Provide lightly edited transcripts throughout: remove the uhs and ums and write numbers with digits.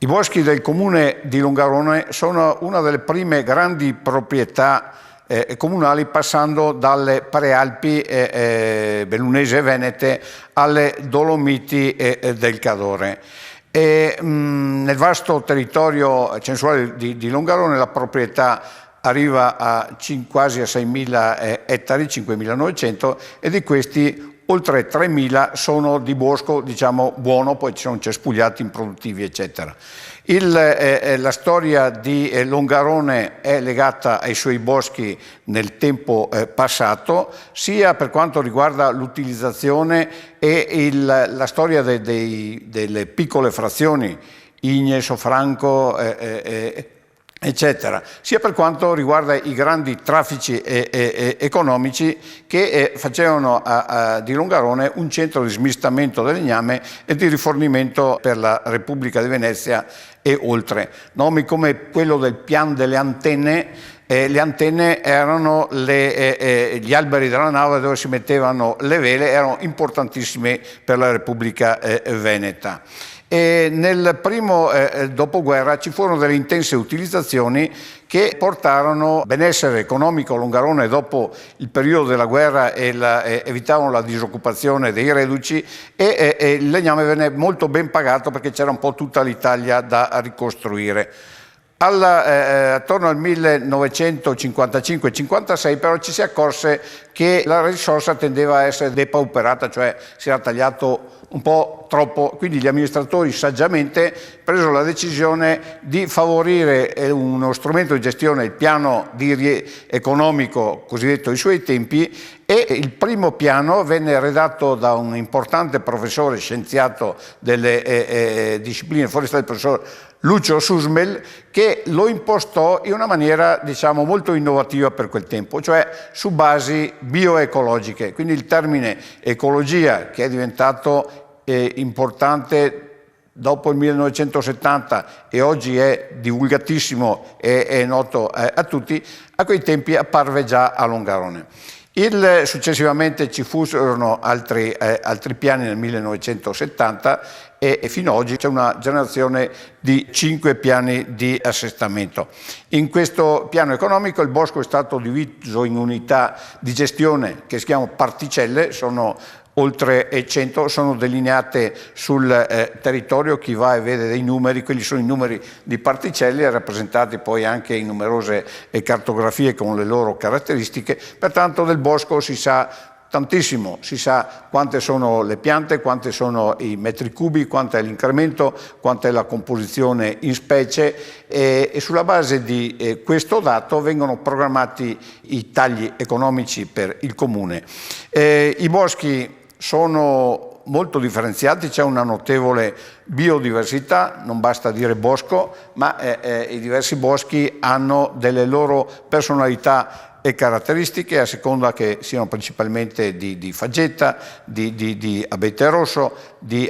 I boschi del comune di Longarone sono una delle prime grandi proprietà comunali, passando dalle Prealpi bellunesi e venete alle Dolomiti del Cadore. Nel vasto territorio censuale di Longarone la proprietà arriva a quasi a 6.000 ettari, 5.900, e di questi oltre 3.000 sono di bosco, diciamo, buono, poi ci sono cespugliati improduttivi, eccetera. La storia di Longarone è legata ai suoi boschi nel tempo passato, sia per quanto riguarda l'utilizzazione e la storia delle piccole frazioni, Ignes, Franco, eccetera, sia per quanto riguarda i grandi traffici economici che facevano di Longarone un centro di smistamento del legname e di rifornimento per la Repubblica di Venezia e oltre. Nomi come quello del Pian delle Antenne. Le antenne erano gli alberi della nave dove si mettevano le vele, erano importantissime per la Repubblica Veneta. E nel primo dopoguerra ci furono delle intense utilizzazioni che portarono benessere economico a Longarone dopo il periodo della guerra e evitavano la disoccupazione dei reduci, e il legname venne molto ben pagato perché c'era un po' tutta l'Italia da ricostruire. Attorno al 1955-56 però ci si accorse che la risorsa tendeva a essere depauperata, cioè si era tagliato un po' troppo, quindi gli amministratori saggiamente presero la decisione di favorire uno strumento di gestione, il piano economico cosiddetto ai suoi tempi, e il primo piano venne redatto da un importante professore scienziato delle discipline forestali, il professor Lucio Susmel, che lo impostò in una maniera, diciamo, molto innovativa per quel tempo, cioè su basi bioecologiche. Quindi il termine ecologia, che è diventato importante dopo il 1970 e oggi è divulgatissimo e è noto a tutti, a quei tempi apparve già a Longarone. Successivamente ci furono altri piani nel 1970 e fino ad oggi c'è una generazione di 5 piani di assestamento. In questo piano economico il bosco è stato diviso in unità di gestione che si chiamano particelle, sono oltre 100, sono delineate sul territorio. Chi va e vede dei numeri, quelli sono i numeri di particelle, rappresentati poi anche in numerose cartografie con le loro caratteristiche. Pertanto del bosco si sa tantissimo, si sa quante sono le piante, quanti sono i metri cubi, quanto è l'incremento, quanta è la composizione in specie, e sulla base di questo dato vengono programmati i tagli economici per il comune. I boschi sono molto differenziati, c'è una notevole biodiversità, non basta dire bosco, ma i diversi boschi hanno delle loro personalità e caratteristiche a seconda che siano principalmente di faggeta, di abete rosso,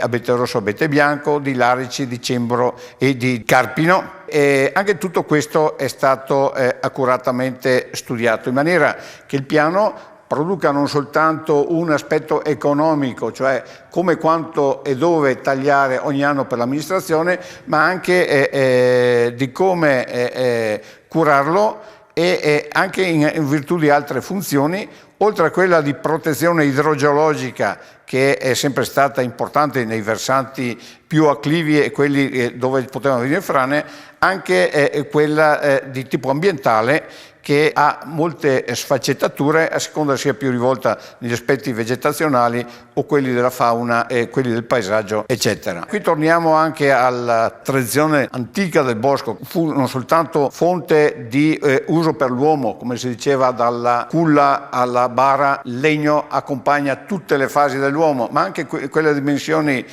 abete bianco, di larici, di cembro e di carpino. E anche tutto questo è stato accuratamente studiato in maniera che il piano produca non soltanto un aspetto economico, cioè come, quanto e dove tagliare ogni anno per l'amministrazione, ma anche di come curarlo, e anche in virtù di altre funzioni, oltre a quella di protezione idrogeologica, che è sempre stata importante nei versanti più acclivi e quelli dove potevano venire frane, anche quella di tipo ambientale, che ha molte sfaccettature a seconda sia più rivolta negli aspetti vegetazionali o quelli della fauna e quelli del paesaggio, eccetera. Qui torniamo anche alla tradizione antica del bosco. Fu non soltanto fonte di uso per l'uomo, come si diceva, dalla culla alla bara, il legno accompagna tutte le fasi dell'uomo, ma anche quelle dimensioni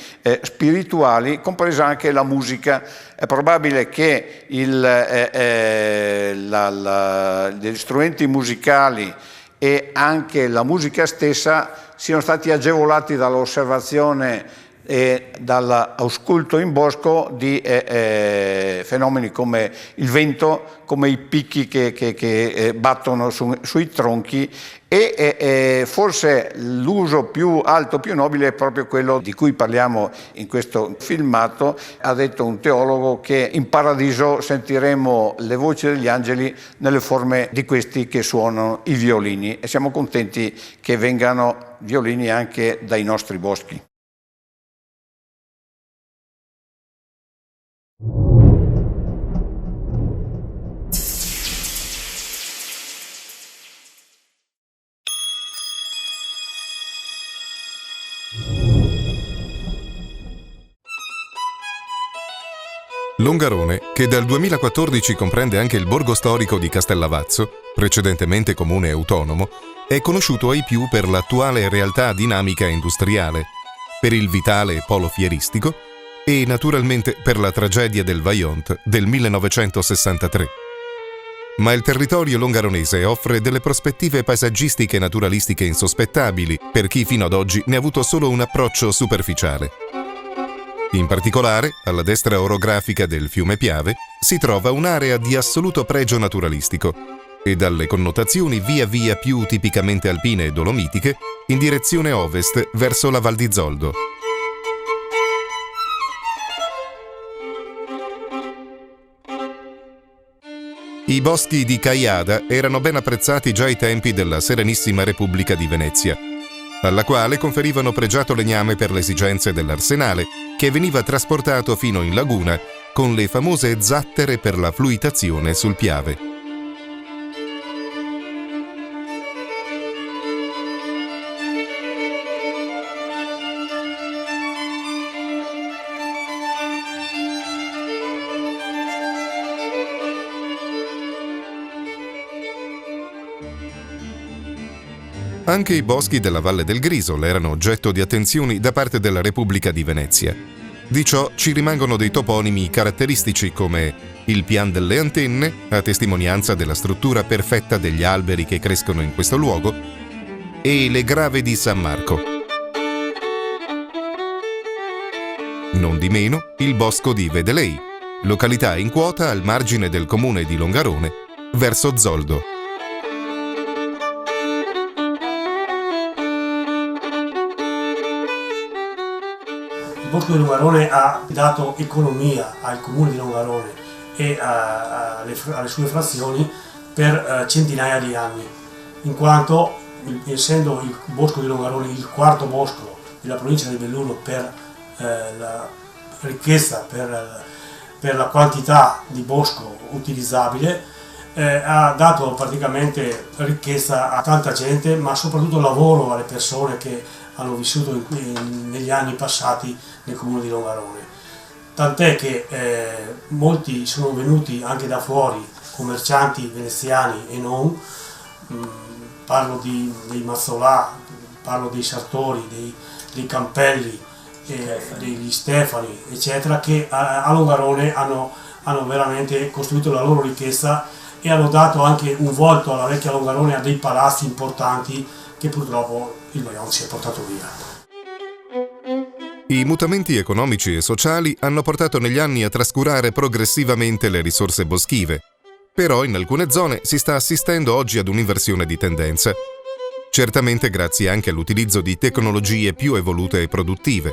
spirituali, compresa anche la musica. È probabile che gli strumenti musicali e anche la musica stessa siano stati agevolati dall'osservazione dall'ausculto in bosco di fenomeni come il vento, come i picchi che battono sui tronchi, e forse l'uso più alto, più nobile è proprio quello di cui parliamo in questo filmato. Ha detto un teologo che in paradiso sentiremo le voci degli angeli nelle forme di questi che suonano i violini, e siamo contenti che vengano violini anche dai nostri boschi. Longarone, che dal 2014 comprende anche il borgo storico di Castellavazzo, precedentemente comune autonomo, è conosciuto ai più per l'attuale realtà dinamica industriale, per il vitale polo fieristico e naturalmente per la tragedia del Vajont del 1963. Ma il territorio longaronese offre delle prospettive paesaggistiche e naturalistiche insospettabili per chi fino ad oggi ne ha avuto solo un approccio superficiale. In particolare, alla destra orografica del fiume Piave si trova un'area di assoluto pregio naturalistico e dalle connotazioni via via più tipicamente alpine e dolomitiche in direzione ovest verso la Val di Zoldo. I boschi di Caiada erano ben apprezzati già ai tempi della Serenissima Repubblica di Venezia, alla quale conferivano pregiato legname per le esigenze dell'arsenale, che veniva trasportato fino in laguna con le famose zattere per la fluitazione sul Piave. Anche i boschi della Valle del Grisol erano oggetto di attenzioni da parte della Repubblica di Venezia. Di ciò ci rimangono dei toponimi caratteristici come il Pian delle Antenne, a testimonianza della struttura perfetta degli alberi che crescono in questo luogo, e le Grave di San Marco. Non di meno il Bosco di Vedelei, località in quota al margine del comune di Longarone, verso Zoldo. Il Bosco di Longarone ha dato economia al comune di Longarone e alle sue frazioni per centinaia di anni, in quanto, essendo il Bosco di Longarone il quarto bosco della provincia di Belluno per la ricchezza, per la quantità di bosco utilizzabile, ha dato praticamente ricchezza a tanta gente, ma soprattutto lavoro alle persone che hanno vissuto negli anni passati nel comune di Longarone. Tant'è che molti sono venuti anche da fuori, commercianti veneziani e non, parlo dei Mazzolà, parlo dei Sartori, dei Campelli, degli Stefani, eccetera, che a Longarone hanno veramente costruito la loro ricchezza e hanno dato anche un volto alla vecchia Longarone, a dei palazzi importanti che purtroppo il Vajont si è portato via. I mutamenti economici e sociali hanno portato negli anni a trascurare progressivamente le risorse boschive, però in alcune zone si sta assistendo oggi ad un'inversione di tendenza, certamente grazie anche all'utilizzo di tecnologie più evolute e produttive.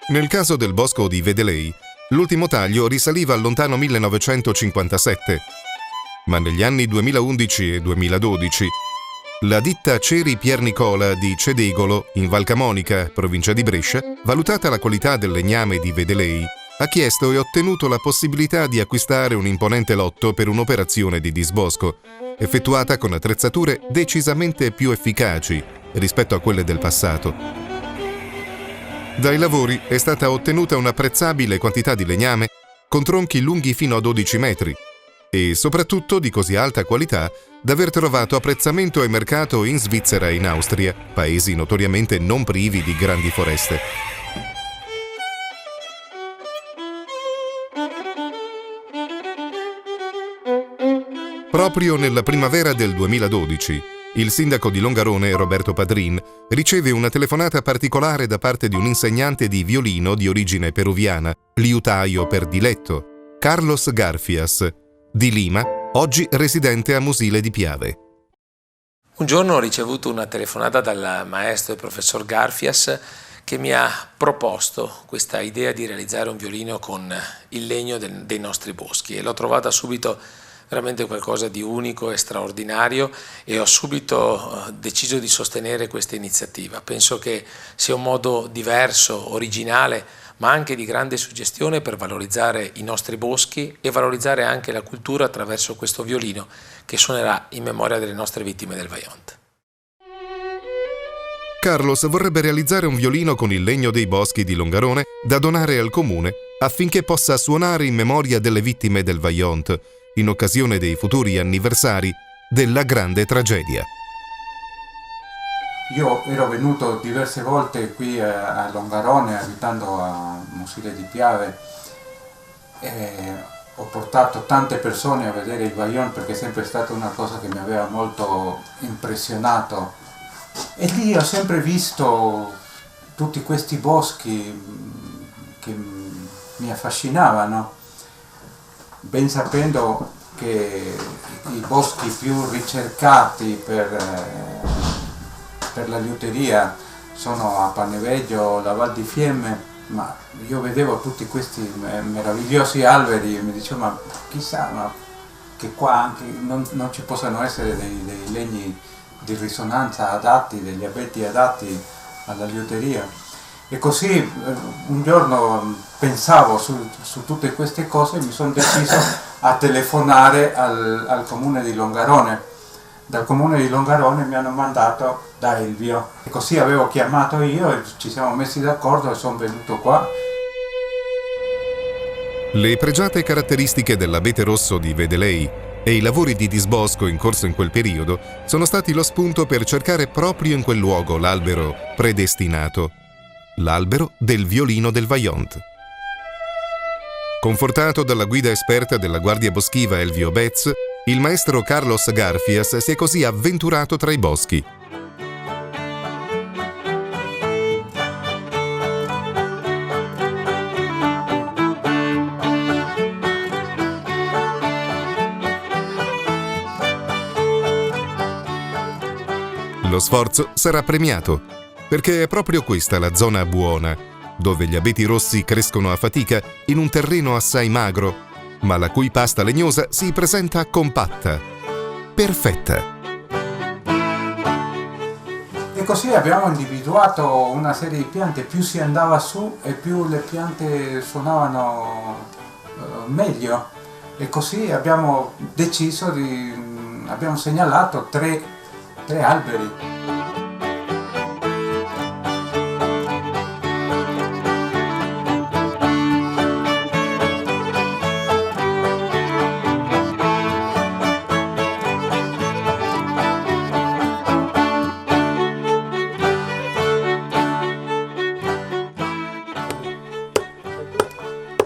Nel caso del bosco di Vedelei, l'ultimo taglio risaliva al lontano 1957, ma negli anni 2011 e 2012 la ditta Ceri Piernicola di Cedegolo, in Val Camonica, provincia di Brescia, valutata la qualità del legname di Vedelei, ha chiesto e ottenuto la possibilità di acquistare un imponente lotto per un'operazione di disbosco, effettuata con attrezzature decisamente più efficaci rispetto a quelle del passato. Dai lavori è stata ottenuta un'apprezzabile quantità di legname con tronchi lunghi fino a 12 metri e soprattutto di così alta qualità da aver trovato apprezzamento e mercato in Svizzera e in Austria, paesi notoriamente non privi di grandi foreste. Proprio nella primavera del 2012, Il sindaco di Longarone, Roberto Padrin, riceve una telefonata particolare da parte di un insegnante di violino di origine peruviana, liutaio per diletto, Carlos Garfias, di Lima, oggi residente a Musile di Piave. Un giorno ho ricevuto una telefonata dal maestro e professor Garfias che mi ha proposto questa idea di realizzare un violino con il legno dei nostri boschi, e l'ho trovata subito veramente qualcosa di unico e straordinario, e ho subito deciso di sostenere questa iniziativa. Penso che sia un modo diverso, originale, ma anche di grande suggestione per valorizzare i nostri boschi e valorizzare anche la cultura attraverso questo violino che suonerà in memoria delle nostre vittime del Vajont. Carlos vorrebbe realizzare un violino con il legno dei boschi di Longarone da donare al comune affinché possa suonare in memoria delle vittime del Vajont, in occasione dei futuri anniversari della grande tragedia. Io ero venuto diverse volte qui a Longarone, abitando a Musile di Piave, e ho portato tante persone a vedere il Vajont perché è sempre stata una cosa che mi aveva molto impressionato, e lì ho sempre visto tutti questi boschi che mi affascinavano, ben sapendo che i boschi più ricercati per la liuteria sono a Paneveggio, la Val di Fiemme, ma io vedevo tutti questi meravigliosi alberi e mi dicevo, ma chissà, ma che qua anche non ci possano essere dei legni di risonanza adatti, degli abeti adatti alla liuteria. E così un giorno pensavo su tutte queste cose e mi sono deciso a telefonare al comune di Longarone. Dal comune di Longarone mi hanno mandato da Elvio. E così avevo chiamato io e ci siamo messi d'accordo e sono venuto qua. Le pregiate caratteristiche dell'abete rosso di Vedelei e i lavori di disbosco in corso in quel periodo sono stati lo spunto per cercare proprio in quel luogo l'albero predestinato. L'albero del violino del Vajont. Confortato dalla guida esperta della guardia boschiva Elvio Betz, il maestro Carlos Garfias si è così avventurato tra i boschi. Lo sforzo sarà premiato, perché è proprio questa la zona buona, dove gli abeti rossi crescono a fatica in un terreno assai magro, ma la cui pasta legnosa si presenta compatta, perfetta. E così abbiamo individuato una serie di piante, più si andava su e più le piante suonavano meglio, e così abbiamo deciso abbiamo segnalato tre alberi.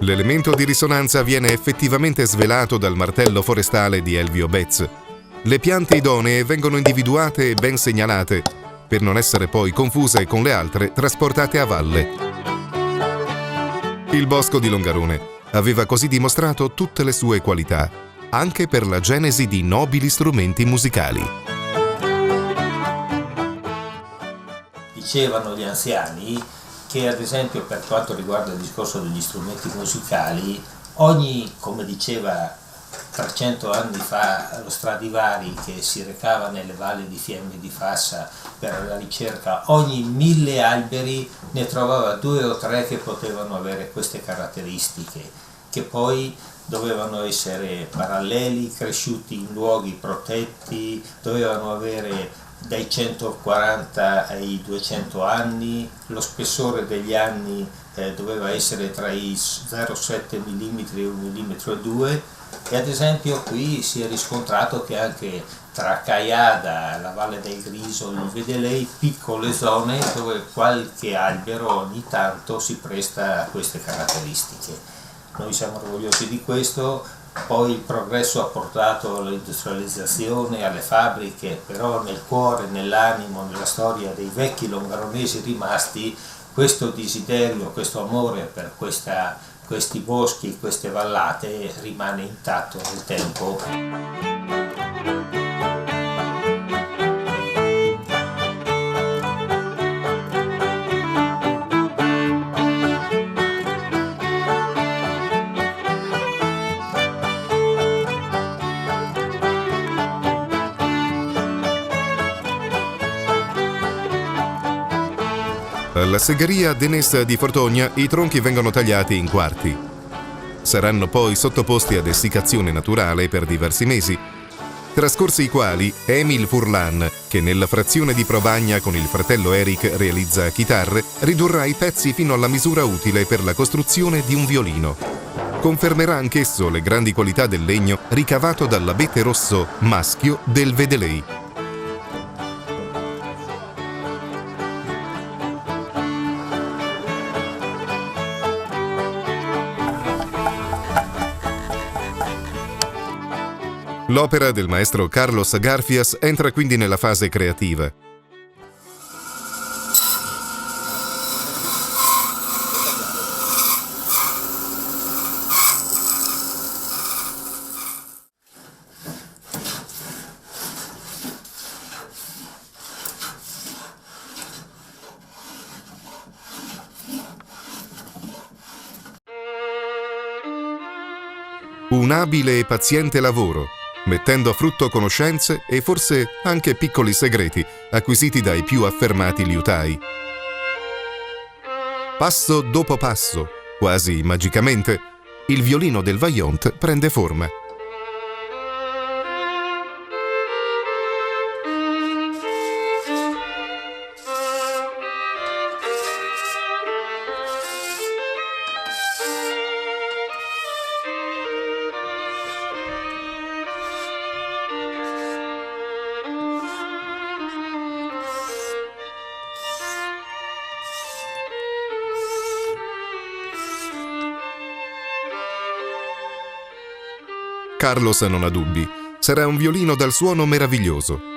L'elemento di risonanza viene effettivamente svelato dal martello forestale di Elvio Betz. Le piante idonee vengono individuate e ben segnalate, per non essere poi confuse con le altre trasportate a valle. Il bosco di Longarone aveva così dimostrato tutte le sue qualità, anche per la genesi di nobili strumenti musicali. Dicevano gli anziani che, ad esempio, per quanto riguarda il discorso degli strumenti musicali, come diceva 300 anni fa lo Stradivari, che si recava nelle valli di Fiemme e di Fassa per la ricerca, ogni 1000 alberi ne trovava 2 o 3 che potevano avere queste caratteristiche, che poi dovevano essere paralleli, cresciuti in luoghi protetti, dovevano avere dai 140 ai 200 anni, lo spessore degli anni doveva essere tra i 0,7 mm e 1,2 mm, e ad esempio qui si è riscontrato che anche tra Caiada, la Valle del Grisolo, il Vedelei, piccole zone dove qualche albero ogni tanto si presta a queste caratteristiche. Noi siamo orgogliosi di questo, poi il progresso ha portato all'industrializzazione, alle fabbriche, però nel cuore, nell'animo, nella storia dei vecchi longaronesi rimasti, questo desiderio, questo amore per questi boschi, queste vallate rimane intatto nel tempo. Alla segheria Denessa di Fortogna i tronchi vengono tagliati in quarti. Saranno poi sottoposti ad essiccazione naturale per diversi mesi, trascorsi i quali Emil Furlan, che nella frazione di Provagna con il fratello Eric realizza chitarre, ridurrà i pezzi fino alla misura utile per la costruzione di un violino. Confermerà anch'esso le grandi qualità del legno ricavato dall'abete rosso maschio del Vedelei. L'opera del maestro Carlos Garfias entra quindi nella fase creativa. Un abile e paziente lavoro, mettendo a frutto conoscenze e forse anche piccoli segreti acquisiti dai più affermati liutai. Passo dopo passo, quasi magicamente, il violino del Vaillant prende forma. Carlos non ha dubbi, sarà un violino dal suono meraviglioso.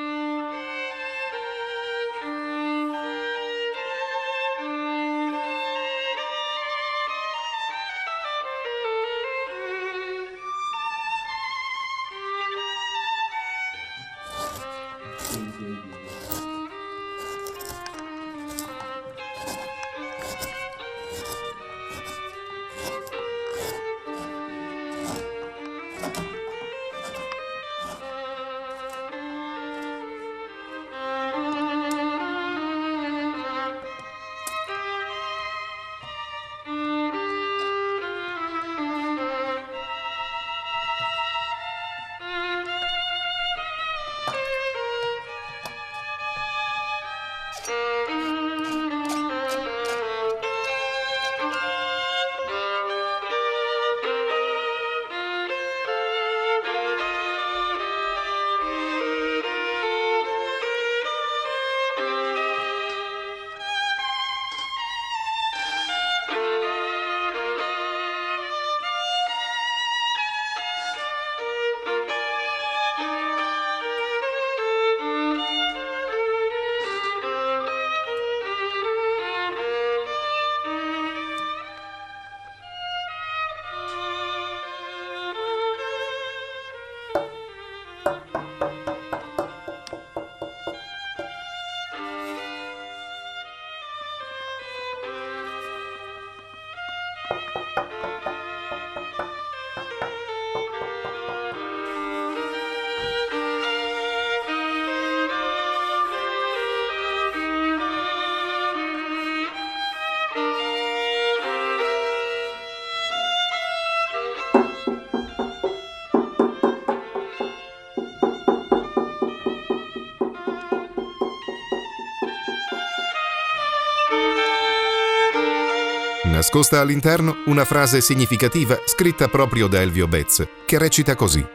Nascosta all'interno una frase significativa scritta proprio da Elvio Betz, che recita così: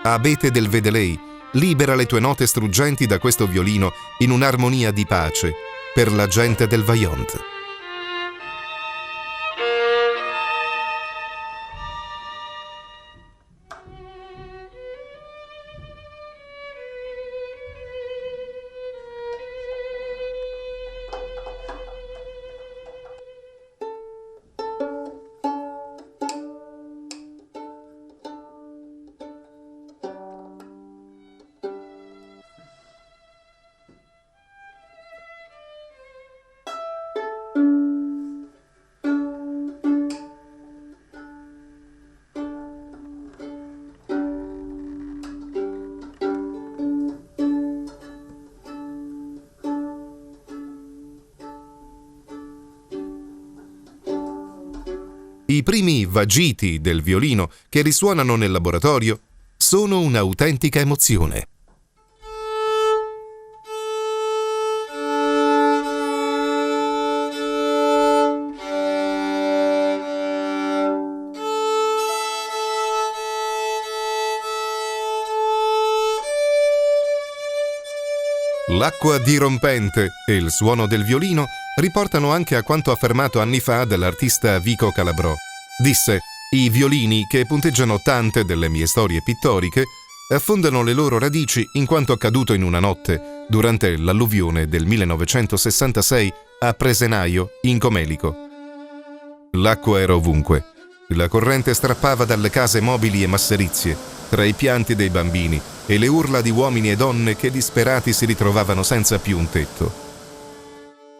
Abete del Vedelei, libera le tue note struggenti da questo violino in un'armonia di pace per la gente del Vaillant. I primi vagiti del violino che risuonano nel laboratorio sono un'autentica emozione. L'acqua dirompente e il suono del violino riportano anche a quanto affermato anni fa dall'artista Vico Calabrò. Disse: «I violini, che punteggiano tante delle mie storie pittoriche, affondano le loro radici in quanto accaduto in una notte durante l'alluvione del 1966 a Presenaio, in Comelico. L'acqua era ovunque. La corrente strappava dalle case mobili e masserizie, tra i pianti dei bambini e le urla di uomini e donne che disperati si ritrovavano senza più un tetto.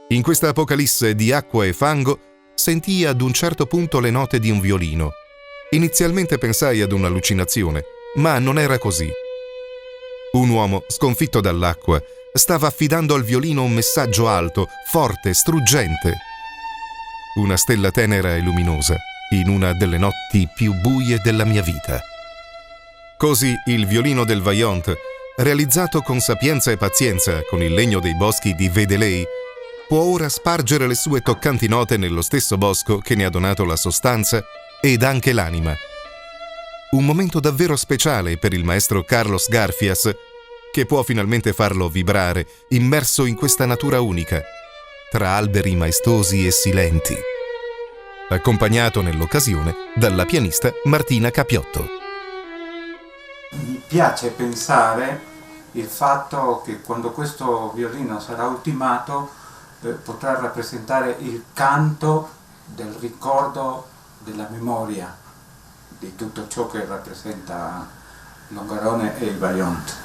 In questa apocalisse di acqua e fango sentii ad un certo punto le note di un violino. Inizialmente pensai ad un'allucinazione, ma non era così. Un uomo, sconfitto dall'acqua, stava affidando al violino un messaggio alto, forte, struggente. Una stella tenera e luminosa in una delle notti più buie della mia vita. Così il violino del Vaillant, realizzato con sapienza e pazienza con il legno dei boschi di Védelay, può ora spargere le sue toccanti note nello stesso bosco che ne ha donato la sostanza ed anche l'anima. Un momento davvero speciale per il maestro Carlos Garfias, che può finalmente farlo vibrare, immerso in questa natura unica, tra alberi maestosi e silenti. Accompagnato nell'occasione dalla pianista Martina Capiotto. Mi piace pensare il fatto che quando questo violino sarà ultimato potrà rappresentare il canto del ricordo della memoria di tutto ciò che rappresenta Longarone e il Vaillant.